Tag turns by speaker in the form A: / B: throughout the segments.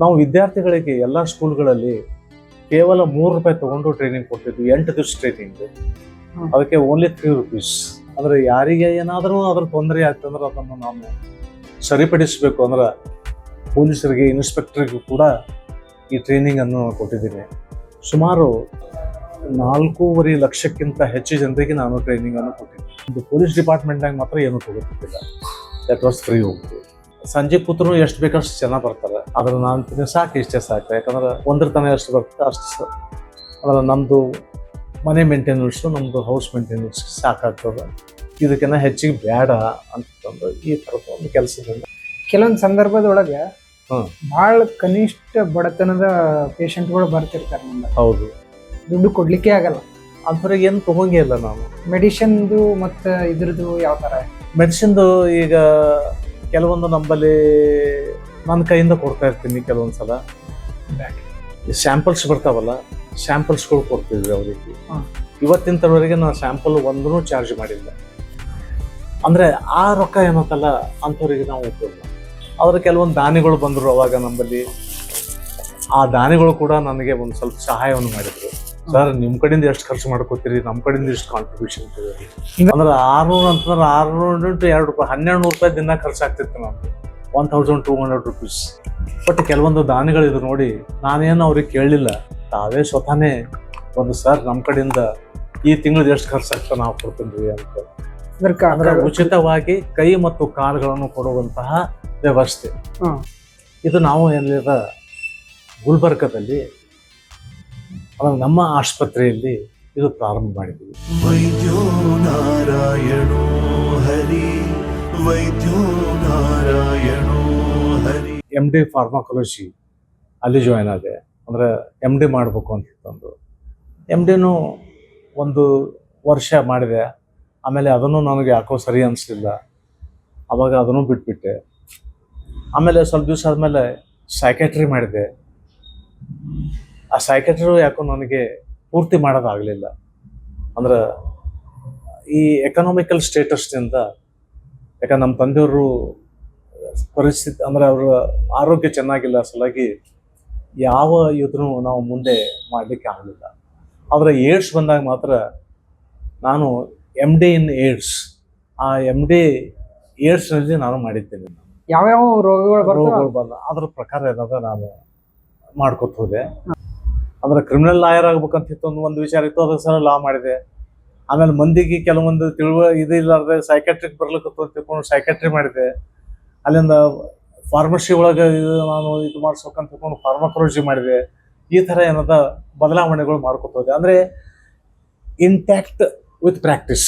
A: ನಾವು ವಿದ್ಯಾರ್ಥಿಗಳಿಗೆ ಎಲ್ಲ ಸ್ಕೂಲ್ಗಳಲ್ಲಿ ಕೇವಲ 3 ರೂಪಾಯಿ ತಗೊಂಡು ಟ್ರೈನಿಂಗ್ ಕೊಡ್ತಿದ್ವಿ. 8 ದಿವಸ ಟ್ರೈನಿಂಗ್. ಅದಕ್ಕೆ ಓನ್ಲಿ 3 rupees. ಅಂದ್ರೆ ಯಾರಿಗೆ ಏನಾದರೂ ಅದ್ರ ತೊಂದರೆ ಆಗ್ತಂದ್ರೆ ಅದನ್ನು ನಾವು ಸರಿಪಡಿಸಬೇಕು ಅಂದ್ರೆ ಪೊಲೀಸರಿಗೆ, ಇನ್ಸ್ಪೆಕ್ಟರ್ಗೂ ಕೂಡ ಈ ಟ್ರೈನಿಂಗ್ ಅನ್ನು ಕೊಟ್ಟಿದ್ದೀನಿ. ಸುಮಾರು 4.5 ಲಕ್ಷಕ್ಕಿಂತ ಹೆಚ್ಚು ಜನರಿಗೆ ನಾನು ಟ್ರೈನಿಂಗ್ ಅನ್ನು ಕೊಟ್ಟಿದ್ದೆ. ಇದು ಪೊಲೀಸ್ ಡಿಪಾರ್ಟ್ಮೆಂಟ್ನಾಗ ಮಾತ್ರ ಏನೂ ತಗೋತಿದ್ದಿಲ್ಲ. That was free. ಹೋಗ್ತೀವಿ ಸಂಜೆ ಕೂತ್ರು ಎಷ್ಟು ಬೇಕಷ್ಟು ಜನ ಬರ್ತಾರೆ. ಆದ್ರೆ ನಾನು ಸಾಕು, ಇಷ್ಟೇ ಸಾಕು. ಯಾಕಂದ್ರೆ ಒಂದ್ರ ತನ ಎಷ್ಟು ಬರ್ತದೆ ಅಷ್ಟು ಅಂದ್ರೆ ನಮ್ಮದು ಮನೆ ಮೇಂಟೆನೆನ್ಸು, ನಮ್ಮದು ಹೌಸ್ ಮೇಂಟೆನೆನ್ಸ್ ಸಾಕಾಗ್ತದೆ. ಇದಕ್ಕಿಂತ ಹೆಚ್ಚಿಗೆ ಬೇಡ ಅಂತಂದು ಈ ಥರದ ಒಂದು ಕೆಲಸದಿಂದ
B: ಕೆಲವೊಂದು ಸಂದರ್ಭದೊಳಗೆ ಭಾಳ ಕನಿಷ್ಠ ಬಡತನದ ಪೇಷಂಟ್ಗಳು ಬರ್ತಿರ್ತಾರೆ. ನಮ್ಗೆ
A: ಹೌದು,
B: ದುಡ್ಡು ಕೊಡ್ಲಿಕ್ಕೆ ಆಗಲ್ಲ.
A: ಅಂಥವ್ರಿಗೆ ಏನು ತಗೊಂಗೇ ಇಲ್ಲ ನಾವು.
B: ಮೆಡಿಸಿನ್ದು ಮತ್ತು ಇದ್ರದ್ದು ಯಾವ ಥರ?
A: ಮೆಡಿಸಿನ್ದು ಈಗ ಕೆಲವೊಂದು ನಂಬಲ್ಲಿ ನನ್ನ ಕೈಯಿಂದ ಕೊಡ್ತಾ ಇರ್ತೀನಿ. ಕೆಲವೊಂದು ಸಲ ಸ್ಯಾಂಪಲ್ಸ್ ಬರ್ತಾವಲ್ಲ, ಸ್ಯಾಂಪಲ್ಸ್ಗಳು ಕೊಡ್ತಿದ್ವಿ ಅವರಿಗೆ. ಇವತ್ತಿನವರೆಗೆ ನಾನು ಸ್ಯಾಂಪಲ್ ಒಂದೂ ಚಾರ್ಜ್ ಮಾಡಿಲ್ಲ. ಅಂದರೆ ಆ ರೊಕ್ಕ ಏನತ್ತಲ್ಲ ಅಂಥವ್ರಿಗೆ ನಾವು ಒಪ್ಪಿಲ್ಲ. ಆದರೆ ಕೆಲವೊಂದು ದಾನಿಗಳು ಬಂದರು ಅವಾಗ ನಂಬಲ್ಲಿ. ಆ ದಾನಿಗಳು ಕೂಡ ನನಗೆ ಒಂದು ಸ್ವಲ್ಪ ಸಹಾಯವನ್ನು ಮಾಡಿದರು. ಸರ್, ನಿಮ್ಮ ಕಡೆಯಿಂದ ಎಷ್ಟು ಖರ್ಚು ಮಾಡ್ಕೋತೀರಿ, ನಮ್ಮ ಕಡೆಯಿಂದ ಇಷ್ಟು ಕಾಂಟ್ರಿಬ್ಯೂಷನ್ ಕೊಡ್ತೀರಿ. ಅಂದ್ರೆ 600 ಅಂತಂದ್ರೆ 600 × 2 ರೂಪಾಯಿ 1200 ರೂಪಾಯಿ ದಿನ ಖರ್ಚಾಗ್ತಿತ್ತು ನಮ್ಗೆ. 1200 rupees. ಬಟ್ ಕೆಲವೊಂದು ದಾನಿಗಳಿದ್ರು ನೋಡಿ, ನಾನೇನು ಅವ್ರಿಗೆ ಕೇಳಲಿಲ್ಲ. ತಾವೇ ಸ್ವತಃನೇ ಒಂದು ಸರ್ ನಮ್ಮ ಕಡೆಯಿಂದ ಈ ತಿಂಗಳು ಎಷ್ಟು ಖರ್ಚಾಗ್ತಾ ನಾವು ಕೊಡ್ತೀವಿ ಅಂತ. ಅಂದ್ರೆ ಉಚಿತವಾಗಿ ಕೈ ಮತ್ತು ಕಾಲುಗಳನ್ನು ಕೊಡುವಂತಹ ವ್ಯವಸ್ಥೆ ಇದು ನಾವು ಏನಿಲ್ಲ ಗುಲ್ಬರ್ಗದಲ್ಲಿ ನಮ್ಮ ಆಸ್ಪತ್ರೆಯಲ್ಲಿ ಇದು ಪ್ರಾರಂಭ ಮಾಡಿದ್ವಿ.
C: ವೈದ್ಯೋ ನಾರಾಯಣೋ ಹರಿ, ವೈದ್ಯೋ ನಾರಾಯಣೋ ಹರಿ.
A: MD ಫಾರ್ಮಾಕಾಲಜಿ ಅಲ್ಲಿ ಜಾಯ್ನ್ ಆದೆ. ಅಂದರೆ MD ಮಾಡಬೇಕು ಅಂತಂದು MDನೂ 1 ವರ್ಷ ಮಾಡಿದೆ. ಆಮೇಲೆ ಅದನ್ನು ನನಗೆ ಯಾಕೋ ಸರಿ ಅನಿಸ್ಲಿಲ್ಲ. ಆವಾಗ ಅದನ್ನು ಬಿಟ್ಬಿಟ್ಟೆ. ಆಮೇಲೆ ಸ್ವಲ್ಪ ದಿವಸ ಆದಮೇಲೆ ಸೈಕ್ಯಾಟ್ರಿ ಮಾಡಿದೆ. ಆ ಸೈಕ್ಯಾಟ್ರಿ ಯಾಕೋ ನನಗೆ ಪೂರ್ತಿ ಮಾಡೋದಾಗಲಿಲ್ಲ. ಅಂದ್ರೆ ಈ ಎಕನಾಮಿಕಲ್ ಸ್ಟೇಟಸ್ನಿಂದ, ಯಾಕಂದ್ರೆ ನಮ್ಮ ತಂದೆಯವರು ಪರಿಸ್ಥಿತಿ ಅಂದರೆ ಅವರ ಆರೋಗ್ಯ ಚೆನ್ನಾಗಿಲ್ಲ, ಸಲಾಗಿ ಯಾವ ಇದನ್ನು ನಾವು ಮುಂದೆ ಮಾಡಲಿಕ್ಕೆ ಆಗಲಿಲ್ಲ. ಆದರೆ ಏಡ್ಸ್ ಬಂದಾಗ ಮಾತ್ರ ನಾನು MD ಇನ್ ಏಡ್ಸ್, ಆ MD ಏಡ್ಸ್ನಲ್ಲಿ ನಾನು ಮಾಡಿದ್ದೇನೆ.
B: ಯಾವ್ಯಾವ ರೋಗಗಳು
A: ಬಂದ ಅದ್ರ ಪ್ರಕಾರ ಏನಾದ ನಾನು ಮಾಡ್ಕೊತ ಹೋದೆ. ಅಂದ್ರೆ ಕ್ರಿಮಿನಲ್ ಲಾಯರ್ ಆಗ್ಬೇಕಂತಿತ್ತು ಒಂದು ವಿಚಾರ ಇತ್ತು, ಅದ್ರ ಸಲ ಲಾ ಮಾಡಿದೆ. ಆಮೇಲೆ ಮಂದಿಗೆ ಕೆಲವೊಂದು ಇದಿಲ್ಲಾರ್ದೆ ಸೈಕ್ಯಾಟ್ರಿಕ್ ಬರ್ಲಿಕ್ಕೆ ತಿಳ್ಕೊಂಡು ಸೈಕ್ಯಾಟ್ರಿ ಮಾಡಿದೆ. ಅಲ್ಲಿಂದ ಫಾರ್ಮಸಿ ಒಳಗೆ ನಾನು ಇದು ಮಾಡ್ಸ್ಬೇಕಂತ ತಿಳ್ಕೊಂಡು ಫಾರ್ಮಕಾಲಜಿ ಮಾಡಿದೆ. ಈ ಥರ ಏನದ ಬದಲಾವಣೆಗಳು ಮಾಡ್ಕೊತ ಹೋದೆ. ಅಂದರೆ ಇಂಟ್ಯಾಕ್ಟ್ ವಿತ್ ಪ್ರಾಕ್ಟೀಸ್.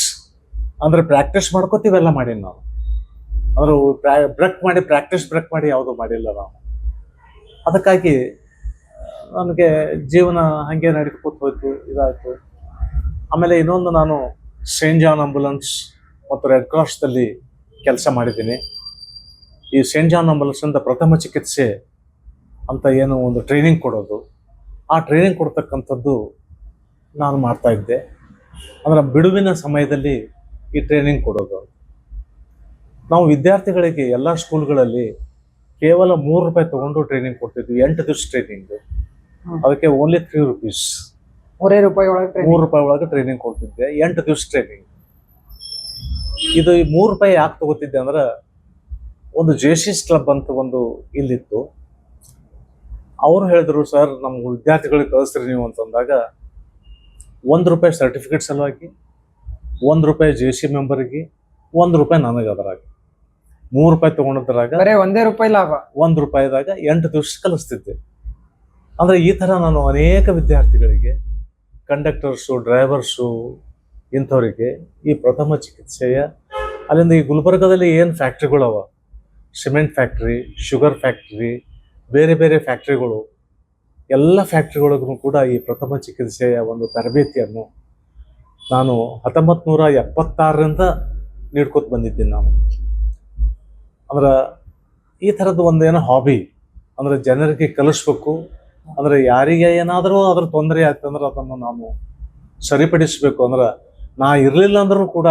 A: ಅಂದರೆ ಪ್ರಾಕ್ಟೀಸ್ ಮಾಡ್ಕೋತೀವೆಲ್ಲ ಮಾಡೀನಿ ನಾವು. ಅಂದ್ರೆ ಪ್ರಾಕ್ಟೀಸ್ ಬ್ರೇಕ್ ಮಾಡಿ ಯಾವುದೂ ಮಾಡಿಲ್ಲ ನಾವು. ಅದಕ್ಕಾಗಿ ನನಗೆ ಜೀವನ ಹಾಗೆ ನಡ್ಕೊತ ಹೋಯ್ತು, ಇದಾಯಿತು. ಆಮೇಲೆ ಇನ್ನೊಂದು ನಾನು ಸೇಂಟ್ ಜಾನ್ ಆಂಬುಲೆನ್ಸ್ ಮತ್ತು ರೆಡ್ ಕ್ರಾಸ್ದಲ್ಲಿ ಕೆಲಸ ಮಾಡಿದ್ದೀನಿ. ಈ ಸೇಂಟ್ ಜಾನ್ ಆಂಬುಲೆನ್ಸಿಂದ ಪ್ರಥಮ ಚಿಕಿತ್ಸೆ ಅಂತ ಏನು ಒಂದು ಟ್ರೈನಿಂಗ್ ಕೊಡೋದು, ಆ ಟ್ರೈನಿಂಗ್ ಕೊಡ್ತಕ್ಕಂಥದ್ದು ನಾನು ಮಾಡ್ತಾಯಿದ್ದೆ. ಅಂದರೆ ಬಿಡುವಿನ ಸಮಯದಲ್ಲಿ ಈ ಟ್ರೈನಿಂಗ್ ಕೊಡೋದು. ನಾವು ವಿದ್ಯಾರ್ಥಿಗಳಿಗೆ ಎಲ್ಲ ಸ್ಕೂಲ್ಗಳಲ್ಲಿ ಕೇವಲ 3 ರೂಪಾಯಿ ತಗೊಂಡು ಟ್ರೈನಿಂಗ್ ಕೊಡ್ತಿದ್ವಿ. 8 ದಿವಸ ಟ್ರೈನಿಂಗ್. ಅದಕ್ಕೆ ಓನ್ಲಿ 3 rupees.
B: 3 ರೂಪಾಯಿ ಒಳಗೆ
A: 3 ರೂಪಾಯಿ ಒಳಗೆ ಟ್ರೈನಿಂಗ್ ಕೊಡ್ತಿದ್ದೆ. 8 ದಿವಸ ಟ್ರೈನಿಂಗ್. ಇದು ಈ 3 ರೂಪಾಯಿ ಯಾಕೆ ತಗೋತಿದ್ದೆ ಅಂದ್ರೆ, ಒಂದು JCS ಕ್ಲಬ್ ಅಂತ ಒಂದು ಇಲ್ಲಿತ್ತು. ಅವರು ಹೇಳಿದ್ರು, ಸರ್ ನಮ್ಮ ವಿದ್ಯಾರ್ಥಿಗಳಿಗೆ ಕಳಿಸ್ರಿ ನೀವು ಅಂತಂದಾಗ 1 ರೂಪಾಯಿ ಸರ್ಟಿಫಿಕೇಟ್ ಸಲುವಾಗಿ, 1 ರೂಪಾಯಿ JC ಮೆಂಬರ್ಗೆ, 1 ರೂಪಾಯಿ ನನಗೆ. ಅದರಾಗ 3 ರೂಪಾಯಿ ತೊಗೊಂಡಿದ್ರಾಗ
B: ಬರೀ 1 ರೂಪಾಯಿ ಲಾಭ.
A: 1 ರೂಪಾಯಿದಾಗ 8 ದಿವಸ ಕಲಿಸ್ತಿದ್ದೆ. ಅಂದರೆ ಈ ಥರ ನಾನು ಅನೇಕ ವಿದ್ಯಾರ್ಥಿಗಳಿಗೆ, ಕಂಡಕ್ಟರ್ಸು, ಡ್ರೈವರ್ಸು, ಇಂಥವರಿಗೆ ಈ ಪ್ರಥಮ ಚಿಕಿತ್ಸೆಯ ಅಲ್ಲಿಂದ ಈ ಗುಲ್ಬರ್ಗದಲ್ಲಿ ಏನು ಫ್ಯಾಕ್ಟ್ರಿಗಳವ, ಸಿಮೆಂಟ್ ಫ್ಯಾಕ್ಟ್ರಿ, ಶುಗರ್ ಫ್ಯಾಕ್ಟ್ರಿ, ಬೇರೆ ಬೇರೆ ಫ್ಯಾಕ್ಟ್ರಿಗಳು, ಎಲ್ಲ ಫ್ಯಾಕ್ಟ್ರಿಗಳಿಗೂ ಕೂಡ ಈ ಪ್ರಥಮ ಚಿಕಿತ್ಸೆಯ ಒಂದು ತರಬೇತಿಯನ್ನು ನಾನು 1976ರಿಂದ ನೀಡ್ಕೊತ ಬಂದಿದ್ದೀನಿ ನಾನು. ಅಂದ್ರೆ ಈ ಥರದ್ದು ಒಂದೇನೋ ಹಾಬಿ. ಅಂದರೆ ಜನರಿಗೆ ಕಲಿಸ್ಬೇಕು. ಅಂದರೆ ಯಾರಿಗೆ ಏನಾದರೂ ಅದ್ರ ತೊಂದರೆ ಆಗ್ತಂದ್ರೆ ಅದನ್ನು ನಾನು ಸರಿಪಡಿಸಬೇಕು. ಅಂದ್ರೆ ನಾ ಇರಲಿಲ್ಲ ಅಂದ್ರೂ ಕೂಡ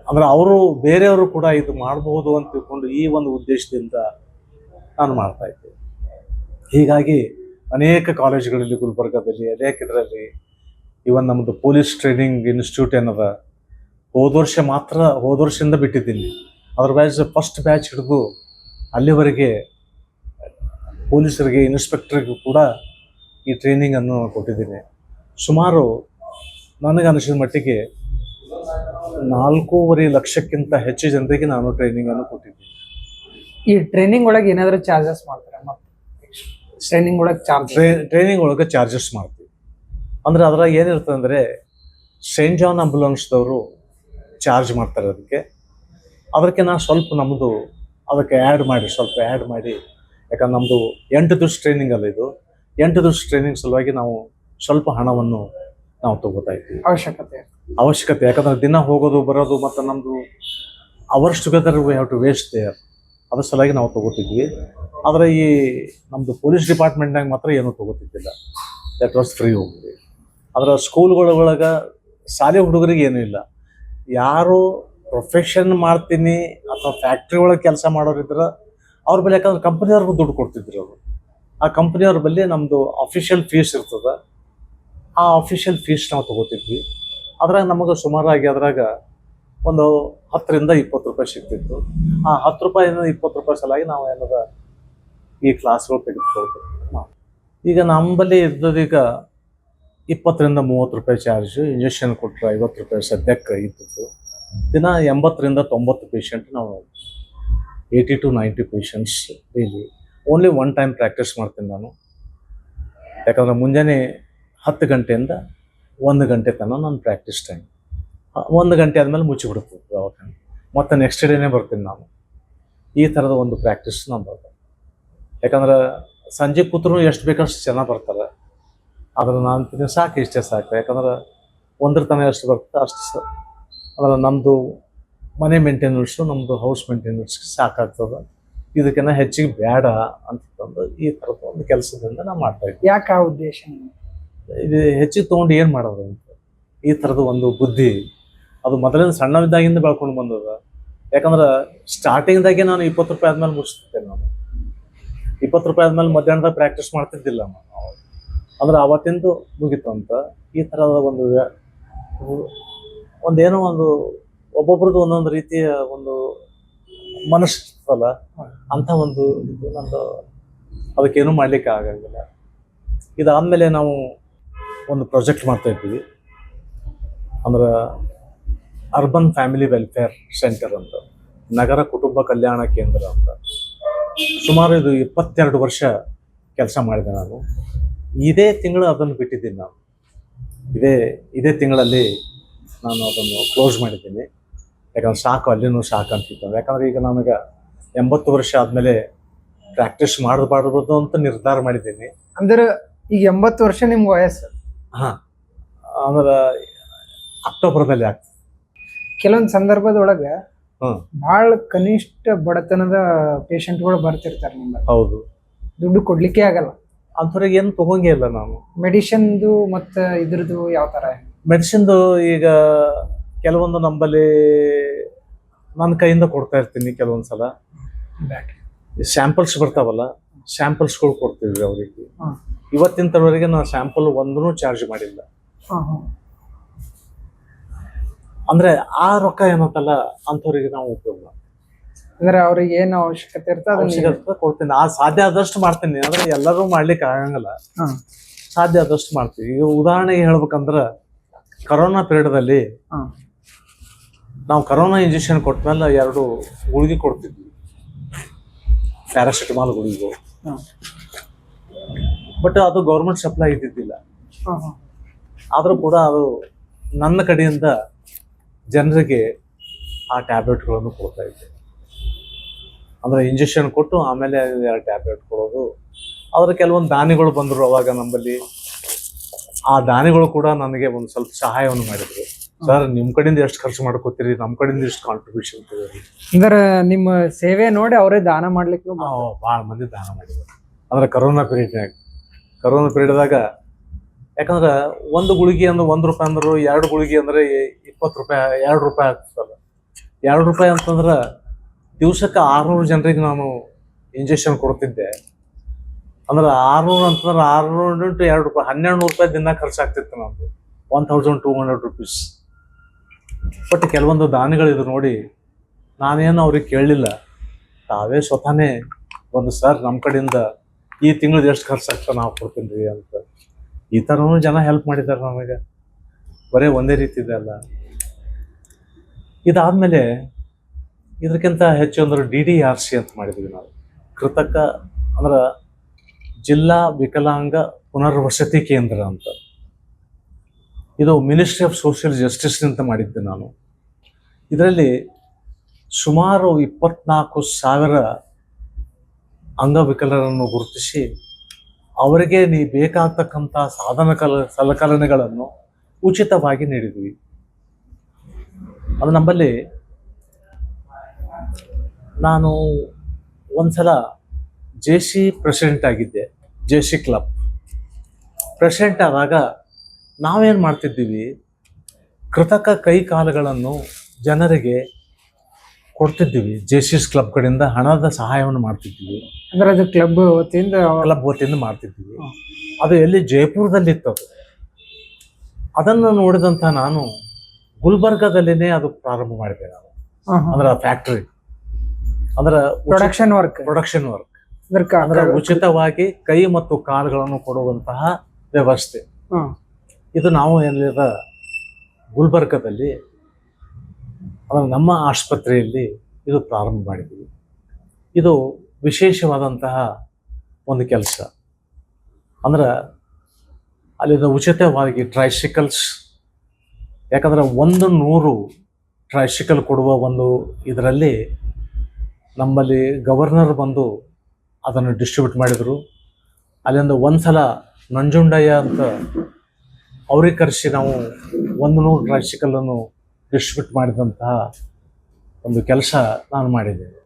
A: ಅಂದ್ರೆ ಅವರು ಬೇರೆಯವರು ಕೂಡ ಇದು ಮಾಡಬಹುದು ಅಂತ ತಿಳ್ಕೊಂಡು ಈ ಒಂದು ಉದ್ದೇಶದಿಂದ ನಾನು ಮಾಡ್ತಾ ಇದ್ದೆ. ಹೀಗಾಗಿ ಅನೇಕ ಕಾಲೇಜುಗಳಲ್ಲಿ, ಗುಲ್ಬರ್ಗಾದಲ್ಲಿ, ಅನೇಕ ಇದರಲ್ಲಿ, ಇವನ್ ನಮ್ಮದು ಪೊಲೀಸ್ ಟ್ರೈನಿಂಗ್ ಇನ್ಸ್ಟಿಟ್ಯೂಟ್ ಏನದ, ಹೋದ ವರ್ಷದಿಂದ ಬಿಟ್ಟಿದ್ದೀನಿ. ಅದರ್ವೈಸ್ ಫಸ್ಟ್ ಬ್ಯಾಚ್ ಹಿಡಿದು ಅಲ್ಲಿವರೆಗೆ ಪೊಲೀಸರಿಗೆ, ಇನ್ಸ್ಪೆಕ್ಟರ್ಗೂ ಕೂಡ ಈ ಟ್ರೈನಿಂಗನ್ನು ಕೊಟ್ಟಿದ್ದೀನಿ. ಸುಮಾರು ನನಗೆ ಅನಿಸಿದ ಮಟ್ಟಿಗೆ 4.5 ಲಕ್ಷಕ್ಕಿಂತ ಹೆಚ್ಚು ಜನರಿಗೆ ನಾನು ಟ್ರೈನಿಂಗನ್ನು ಕೊಟ್ಟಿದ್ದೀನಿ.
B: ಈ ಟ್ರೈನಿಂಗ್ ಒಳಗೆ ಏನಾದ್ರು ಚಾರ್ಜಸ್ ಮಾಡ್ತಾರೆ? ಮತ್ತೆ ಟ್ರೈನಿಂಗ್ ಒಳಗೆ
A: ಟ್ರೈನಿಂಗ್ ಒಳಗೆ ಚಾರ್ಜಸ್ ಮಾಡ್ತೀವಿ. ಅಂದರೆ ಅದ್ರಾಗ ಏನಿರ್ತದೆ ಅಂದರೆ, ಸೈಂಟ್ ಜಾನ್ ಆಂಬುಲೆನ್ಸ್ದವರು ಚಾರ್ಜ್ ಮಾಡ್ತಾರೆ ಅದಕ್ಕೆ ನಾನು ಸ್ವಲ್ಪ ನಮ್ಮದು ಅದಕ್ಕೆ ಆ್ಯಡ್ ಮಾಡಿ, ಯಾಕಂದ್ರೆ ನಮ್ಮದು 8 ದಿವಸ ಟ್ರೈನಿಂಗ್ ಅಲ್ಲ ಇದು. 8 ದಿವಸ ಟ್ರೈನಿಂಗ್ ಸಲುವಾಗಿ ನಾವು ಸ್ವಲ್ಪ ಹಣವನ್ನು ನಾವು ತಗೋತಾ ಇದ್ದೀವಿ. ಅವಶ್ಯಕತೆ, ಯಾಕಂದ್ರೆ ದಿನ ಹೋಗೋದು ಬರೋದು ಮತ್ತು ನಮ್ಮದು hours together we have to waste there, ಅದ್ರ ಸಲುವಾಗಿ ನಾವು ತಗೋತಿದ್ವಿ. ಆದರೆ ಈ ನಮ್ಮದು ಪೊಲೀಸ್ ಡಿಪಾರ್ಟ್ಮೆಂಟ್ನಾಗ ಮಾತ್ರ ಏನೂ ತಗೋತಿದ್ದಿಲ್ಲ. ದಟ್ ವಾಸ್ ಫ್ರೀ ಹೋಗ್ತೀವಿ. ಅದರ ಸ್ಕೂಲ್ಗಳೊಳಗೆ ಶಾಲೆ ಹುಡುಗರಿಗೆ ಏನೂ ಇಲ್ಲ. ಯಾರು ಪ್ರೊಫೆಷನ್ ಮಾಡ್ತೀನಿ ಅಥವಾ ಫ್ಯಾಕ್ಟ್ರಿ ಒಳಗೆ ಕೆಲಸ ಮಾಡೋರಿದ್ರೆ ಅವ್ರ ಬಳಿ, ಯಾಕಂದ್ರೆ ಕಂಪ್ನಿಯವ್ರಿಗೂ ದುಡ್ಡು ಕೊಡ್ತಿದ್ರು ಅವರು. ಆ ಕಂಪ್ನಿಯವ್ರ ಬಳಿ ನಮ್ಮದು ಅಫಿಷಿಯಲ್ ಫೀಸ್ ಇರ್ತದೆ, ಆ ಅಫಿಷಿಯಲ್ ಫೀಸ್ ನಾವು ತೊಗೋತಿದ್ವಿ. ಅದ್ರಾಗ ನಮಗೆ ಸುಮಾರಾಗಿ ಅದ್ರಾಗ ಒಂದು 10 ರಿಂದ 20 ರೂಪಾಯಿ ಸಿಗ್ತಿತ್ತು. ಆ 10 ರೂಪಾಯಿಂದ 20 ರೂಪಾಯಿ ಸಲುವಾಗಿ ನಾವು ಏನದ ಈ ಕ್ಲಾಸ್ಗಳು ತೆಗೆದುಕೊಳ್ತೀವಿ. ಈಗ ನಮ್ಮಲ್ಲಿ ಇದ್ದದೀಗ 20 ರಿಂದ 30 ರೂಪಾಯಿ ಚಾರ್ಜು, ಇಂಜೆಕ್ಷನ್ ಕೊಟ್ಟರೆ 50 ರೂಪಾಯಿ ಸದ್ಯಕ್ಕೆ ಇದ್ದಿತ್ತು. ದಿನ 80 ರಿಂದ 90 ಪೇಷಂಟ್, ನಾವು 80 to 90 patients daily. Only 1 time practice ಮಾಡ್ತೀನಿ ನಾನು. ಯಾಕಂದ್ರೆ ಮುಂಜಾನೆ 10 ಗಂಟೆಯಿಂದ 1 ಗಂಟೆ ತನಕ ನನ್ನ ಪ್ರಾಕ್ಟೀಸ್ ಟೈಮ್. 1 ಗಂಟೆ ಆದಮೇಲೆ ಮುಚ್ಚಿಬಿಡ್ತದೆ ದವಾಖಾನೆ. ಮತ್ತು ನೆಕ್ಸ್ಟ್ ಡೇನೇ ಬರ್ತೀನಿ ನಾನು. ಈ ಥರದ ಒಂದು ಪ್ರಾಕ್ಟೀಸ್ ನಾನು. ಯಾಕಂದ್ರೆ ಸಂಜೆ ಕೂತ್ರು ಎಷ್ಟು ಬೇಕಷ್ಟು ಜನ ಬರ್ತಾರೆ. ಆದ್ರೆ ನಾನು ತಿನ್ನ ಸಾಕು, ಇಷ್ಟೇ ಸಾಕು. ಯಾಕಂದ್ರೆ 1 ತನಕ ಎಷ್ಟು ಬರ್ತದೆ ಅಷ್ಟು. ಅಂದ್ರೆ ನಮ್ಮದು ಮನೆ ಮೇಂಟೆನೆನ್ಸು, ನಮ್ಮದು ಹೌಸ್ ಮೇಂಟೆನೆನ್ಸ್ಗೆ ಸಾಕಾಗ್ತದೆ. ಇದಕ್ಕಿಂತ ಹೆಚ್ಚಿಗೆ ಬೇಡ ಅಂತಂದು ಈ ಥರದ ಒಂದು ಕೆಲಸದಿಂದ ನಾವು ಮಾಡ್ತಾಯಿದ್ವಿ.
B: ಯಾಕೆ ಆ ಉದ್ದೇಶ?
A: ಇದು ಹೆಚ್ಚಿಗೆ ತೊಗೊಂಡು ಏನು ಮಾಡೋದು ಅಂತ ಈ ಥರದ ಒಂದು ಬುದ್ಧಿ ಅದು ಮೊದಲಿಂದ ಸಣ್ಣವಿದ್ದಾಗಿಂದ ಬೆಳ್ಕೊಂಡು ಬಂದದ. ಯಾಕಂದ್ರೆ ಸ್ಟಾರ್ಟಿಂಗ್ದಾಗೆ ನಾನು 20 ರೂಪಾಯಿ ಆದ್ಮೇಲೆ ಮುಗಿಸ್ತಿದ್ದೆ. ನಾನು 20 ರೂಪಾಯಿ ಆದ್ಮೇಲೆ ಮಧ್ಯಾಹ್ನದಾಗ ಪ್ರಾಕ್ಟೀಸ್ ಮಾಡ್ತಿದ್ದಿಲ್ಲ ನಾನು. ಅಂದ್ರೆ ಅವತ್ತಿಂದು ಮುಗಿತು ಅಂತ ಈ ಥರದ ಒಂದೇನೋ ಒಂದು ಒಬ್ಬೊಬ್ರದ್ದು ಒಂದೊಂದು ರೀತಿಯ ಒಂದು ಮನಸ್ಸಲ್ಲ ಅಂಥ ಒಂದು ಇದು ನಂದು. ಅದಕ್ಕೇನು ಮಾಡಲಿಕ್ಕೆ ಆಗಂಗಿಲ್ಲ. ಇದಾದಮೇಲೆ ನಾವು ಒಂದು ಪ್ರಾಜೆಕ್ಟ್ ಮಾಡ್ತಾ ಇದ್ವಿ. ಅಂದ್ರೆ ಅರ್ಬನ್ ಫ್ಯಾಮಿಲಿ ವೆಲ್ಫೇರ್ ಸೆಂಟರ್ ಅಂತ, ನಗರ ಕುಟುಂಬ ಕಲ್ಯಾಣ ಕೇಂದ್ರ ಅಂತ. ಸುಮಾರು ಇದು 22 ವರ್ಷ ಕೆಲಸ ಮಾಡಿದೆ ನಾನು. ಇದೇ ತಿಂಗಳು ಅದನ್ನು ಬಿಟ್ಟಿದ್ದೀನಿ ನಾನು. ಇದೇ ತಿಂಗಳಲ್ಲಿ ನಾನು ಅದನ್ನು ಕ್ಲೋಸ್ ಮಾಡಿದ್ದೀನಿ. ಯಾಕಂದ್ರೆ ಸಾಕು, ಅಲ್ಲಿನೂ ಸಾಕು ಅಂತಿತ್ತು. ಯಾಕಂದ್ರೆ ಈಗ ನನಗೆ 80 ವರ್ಷ ಆದಮೇಲೆ ಪ್ರಾಕ್ಟೀಸ್ ಮಾಡಬಾರ್ದು ಅಂತ ನಿರ್ಧಾರ ಮಾಡಿದ್ದೀನಿ.
B: ಅಂದ್ರೆ ಈಗ 80 ವರ್ಷ ನಿಮ್ಗೆ ವಯಸ್ಸು?
A: ಹಾಂ, ಅಂದ್ರೆ ಅಕ್ಟೋಬರ್ದಲ್ಲಿ ಆಗ್ತದೆ.
B: ಕೆಲವೊಂದು ಸಂದರ್ಭದೊಳಗೆ ಭಾಳ ಕನಿಷ್ಠ ಬಡತನದ ಪೇಷಂಟ್ಗಳು ಬರ್ತಿರ್ತಾರೆ ನಿಮ್ಮಲ್ಲಿ.
A: ಹೌದು,
B: ದುಡ್ಡು ಕೊಡ್ಲಿಕ್ಕೆ ಆಗಲ್ಲ
A: ಅಂಥವ್ರಿಗೆ ಏನು ತಗೊಂಗೇ ಇಲ್ಲ ನಾನು.
B: ಮೆಡಿಸಿನ್ದು ಮತ್ತು ಇದ್ರದ್ದು ಯಾವ ಥರ?
A: ಮೆಡಿಸಿನ್ದು ಈಗ ಕೆಲವೊಂದು ನಂಬಲ್ಲಿ ನನ್ನ ಕೈಯಿಂದ ಕೊಡ್ತಾ ಇರ್ತೀನಿ. ಕೆಲವೊಂದು ಸಲ ಸ್ಯಾಂಪಲ್ಸ್ ಬರ್ತಾವಲ್ಲ, ಸ್ಯಾಂಪಲ್ಸ್ಗಳು ಕೊಡ್ತೀವಿ ಅವರಿಗೆ. ಇವತ್ತಿನವರೆಗೆ ನಾನು ಸ್ಯಾಂಪಲ್ ಒಂದೂ ಚಾರ್ಜ್ ಮಾಡಿಲ್ಲ. ಅಂದ್ರೆ ಆ ರೊಕ್ಕ ಏನಂತಲ್ಲ ಅಂಥವ್ರಿಗೆ ನಾವು ಉಪಯೋಗ ಮಾಡ್ತೀವಿ.
B: ಅಂದ್ರೆ ಅವ್ರಿಗೆ ಏನು ಅವಶ್ಯಕತೆ ಇರ್ತದೆ
A: ಅವಶ್ಯಕತೆ ಕೊಡ್ತೀನಿ. ಆ ಸಾಧ್ಯ ಆದಷ್ಟು ಮಾಡ್ತೀನಿ. ಅಂದ್ರೆ ಎಲ್ಲರೂ ಮಾಡ್ಲಿಕ್ಕೆ ಆಗಂಗಿಲ್ಲ, ಸಾಧ್ಯ ಆದಷ್ಟು ಮಾಡ್ತೀವಿ. ಈಗ ಉದಾಹರಣೆಗೆ ಹೇಳ್ಬೇಕಂದ್ರೆ, ಕರೋನಾ ಪೀರಿಯಡ್ದಲ್ಲಿ ನಾವು ಕರೋನಾ ಇಂಜೆಕ್ಷನ್ ಕೊಟ್ಮೇಲೆ 2 ಗುಳಿಗೆ ಕೊಡ್ತಿದ್ವಿ, ಪ್ಯಾರಾಸಿಟಮಾಲ್ ಗುಳಿಗೆ. ಬಟ್ ಅದು ಗೌರ್ಮೆಂಟ್ ಸಪ್ಲೈ ಇದ್ದಿದ್ದಿಲ್ಲ. ಆದರೂ ಕೂಡ ಅದು ನನ್ನ ಕಡೆಯಿಂದ ಜನರಿಗೆ ಆ ಟ್ಯಾಬ್ಲೆಟ್ಗಳನ್ನು ಕೊಡ್ತಾ ಇದ್ದೆ. ಅಂದರೆ ಇಂಜೆಕ್ಷನ್ ಕೊಟ್ಟು ಆಮೇಲೆ 2 ಟ್ಯಾಬ್ಲೆಟ್ ಕೊಡೋದು. ಆದರೆ ಕೆಲವೊಂದು ದಾನಿಗಳು ಬಂದರು ಅವಾಗ ನಮ್ಮಲ್ಲಿ. ಆ ದಾನಿಗಳು ಕೂಡ ನನಗೆ ಒಂದು ಸ್ವಲ್ಪ ಸಹಾಯವನ್ನು ಮಾಡಿದರು. ಸರ್, ನಿಮ್ಮ ಕಡೆಯಿಂದ ಎಷ್ಟು ಖರ್ಚು ಮಾಡ್ಕೋತೀರಿ, ನಮ್ಮ ಕಡೆಯಿಂದ ಎಷ್ಟು ಕಾಂಟ್ರಿಬ್ಯೂಷನ್ ತಗೋರಿ.
B: ಅಂದ್ರೆ ನಿಮ್ಮ ಸೇವೆ ನೋಡಿ ಅವರೇ ದಾನ ಮಾಡ್ಲಿಕ್ಕೆ
A: ಭಾಳ ಮಂದಿ ದಾನ ಮಾಡಿದ್ರು. ಅಂದ್ರೆ ಕರೋನಾ ಪೀರಿಯಡ್ದಾಗ ಯಾಕಂದ್ರೆ ಒಂದು ಗುಳಿಗೆ ಅಂದ್ರೆ 1 ರೂಪಾಯಿ ಅಂದರು, 2 ಗುಳಿಗೆ ಅಂದರೆ 20 ರೂಪಾಯಿ, 2 ರೂಪಾಯಿ ಆಗ್ತದಲ್ಲ. 2 ರೂಪಾಯಿ ಅಂತಂದ್ರೆ ದಿವ್ಸಕ್ಕೆ 600 ಜನರಿಗೆ ನಾನು ಇಂಜೆಕ್ಷನ್ ಕೊಡ್ತಿದ್ದೆ. ಅಂದ್ರೆ 600 ಅಂತಂದ್ರೆ 600 ಇಂಟು 2 ರೂಪಾಯಿ, 1200 ರೂಪಾಯಿ ದಿನ ಖರ್ಚಾಗ್ತಿತ್ತು ನಮ್ಮದು. 1200 rupees. ಬಟ್ ಕೆಲವೊಂದು ದಾನಿಗಳಿದ್ರು ನೋಡಿ, ನಾನೇನು ಅವ್ರಿಗೆ ಕೇಳಲಿಲ್ಲ, ತಾವೇ ಸ್ವತಃನೇ ಒಂದು ಸರ್ ನಮ್ಮ ಕಡೆಯಿಂದ ಈ ತಿಂಗಳದ್ದು ಎಷ್ಟು ಖರ್ಚಾಗ್ತದೆ ನಾವು ಕೊಡ್ತೀನಿ ರೀ ಅಂತ. ಈ ಥರನೂ ಜನ ಹೆಲ್ಪ್ ಮಾಡಿದ್ದಾರೆ ನಮಗೆ. ಬರೀ ಒಂದೇ ರೀತಿ ಇದೆ ಅಲ್ಲ. ಇದಾದಮೇಲೆ ಇದಕ್ಕಿಂತ ಹೆಚ್ಚು ಅಂದ್ರೆ DDRC ಅಂತ ಮಾಡಿದ್ವಿ ನಾವು. ಕೃತಕ ಅಂದ್ರೆ ಜಿಲ್ಲಾ ವಿಕಲಾಂಗ ಪುನರ್ವಸತಿ ಕೇಂದ್ರ ಅಂತ. ಇದು ಮಿನಿಸ್ಟ್ರಿ ಆಫ್ ಸೋಷಿಯಲ್ ಜಸ್ಟಿಸ್ ಅಂತ ಮಾಡಿದ್ದೆ ನಾನು. ಇದರಲ್ಲಿ ಸುಮಾರು 24,000 ಅಂಗವಿಕಲರನ್ನು ಗುರುತಿಸಿ ಅವರಿಗೆ ಬೇಕಾಗ್ತಕ್ಕಂಥ ಸಲಕರಣೆಗಳನ್ನು ಉಚಿತವಾಗಿ ನೀಡಿದ್ವಿ. ಅದು ನಮ್ಮಲ್ಲಿ ನಾನು ಒಂದ್ಸಲ JC ಪ್ರೆಸಿಡೆಂಟ್ ಆಗಿದ್ದೆ. JC ಕ್ಲಬ್ ಪ್ರೆಸಿಡೆಂಟ್ ಆದಾಗ ನಾವೇನು ಮಾಡ್ತಿದ್ದೀವಿ, ಕೃತಕ ಕೈ ಕಾಲುಗಳನ್ನು ಜನರಿಗೆ ಕೊಡ್ತಿದ್ದೀವಿ. JC's ಕ್ಲಬ್ ಕಡೆಯಿಂದ ಹಣದ ಸಹಾಯವನ್ನು ಮಾಡ್ತಿದ್ದೀವಿ.
B: ಅಂದ್ರೆ ಅದು ಕ್ಲಬ್ ವತಿಯಿಂದ
A: ಮಾಡ್ತಿದ್ದೀವಿ. ಅದು ಎಲ್ಲಿ ಜೈಪುರದಲ್ಲಿತ್ತು. ಅದನ್ನು ನೋಡಿದಂಥ ನಾನು ಗುಲ್ಬರ್ಗಾದಲ್ಲಿನೇ ಅದು ಪ್ರಾರಂಭ ಮಾಡಿದೆ ನಾನು. ಅಂದ್ರೆ ಫ್ಯಾಕ್ಟ್ರಿ ಅಂದ್ರೆ
B: ಪ್ರೊಡಕ್ಷನ್ ವರ್ಕ್
A: ಅಂದ್ರೆ ಉಚಿತವಾಗಿ ಕೈ ಮತ್ತು ಕಾಲುಗಳನ್ನು ಕೊಡುವಂತಹ ವ್ಯವಸ್ಥೆ. ಇದು ನಾವು ಏನಿಲ್ಲ ಗುಲ್ಬರ್ಗಾದಲ್ಲಿ ಅಂದ್ರೆ ನಮ್ಮ ಆಸ್ಪತ್ರೆಯಲ್ಲಿ ಇದು ಪ್ರಾರಂಭ ಮಾಡಿದ್ವಿ. ಇದು ವಿಶೇಷವಾದಂತಹ ಒಂದು ಕೆಲಸ. ಅಂದ್ರೆ ಅಲ್ಲಿಂದ ಉಚಿತವಾಗಿ ಟ್ರೈಸಿಕಲ್ಸ್, ಯಾಕಂದ್ರೆ 100 ಟ್ರೈಸಿಕಲ್ ಕೊಡುವ ಒಂದು ಇದರಲ್ಲಿ ನಮ್ಮಲ್ಲಿ ಗವರ್ನರ್ ಬಂದು ಅದನ್ನು ಡಿಸ್ಟ್ರಿಬ್ಯೂಟ್ ಮಾಡಿದರು. ಅಲ್ಲಿಂದ ಒಂದ್ಸಲ ನಂಜುಂಡಯ್ಯ ಅಂತ ಅವ್ರಿಗೆ ಕರೆಸಿ ನಾವು 100 ಟ್ರೈಸಿಕಲನ್ನು ಡಿಸ್ಟ್ರಿಬ್ಯೂಟ್ ಮಾಡಿದಂತಹ ಒಂದು ಕೆಲಸ ನಾನು ಮಾಡಿದ್ದೇನೆ.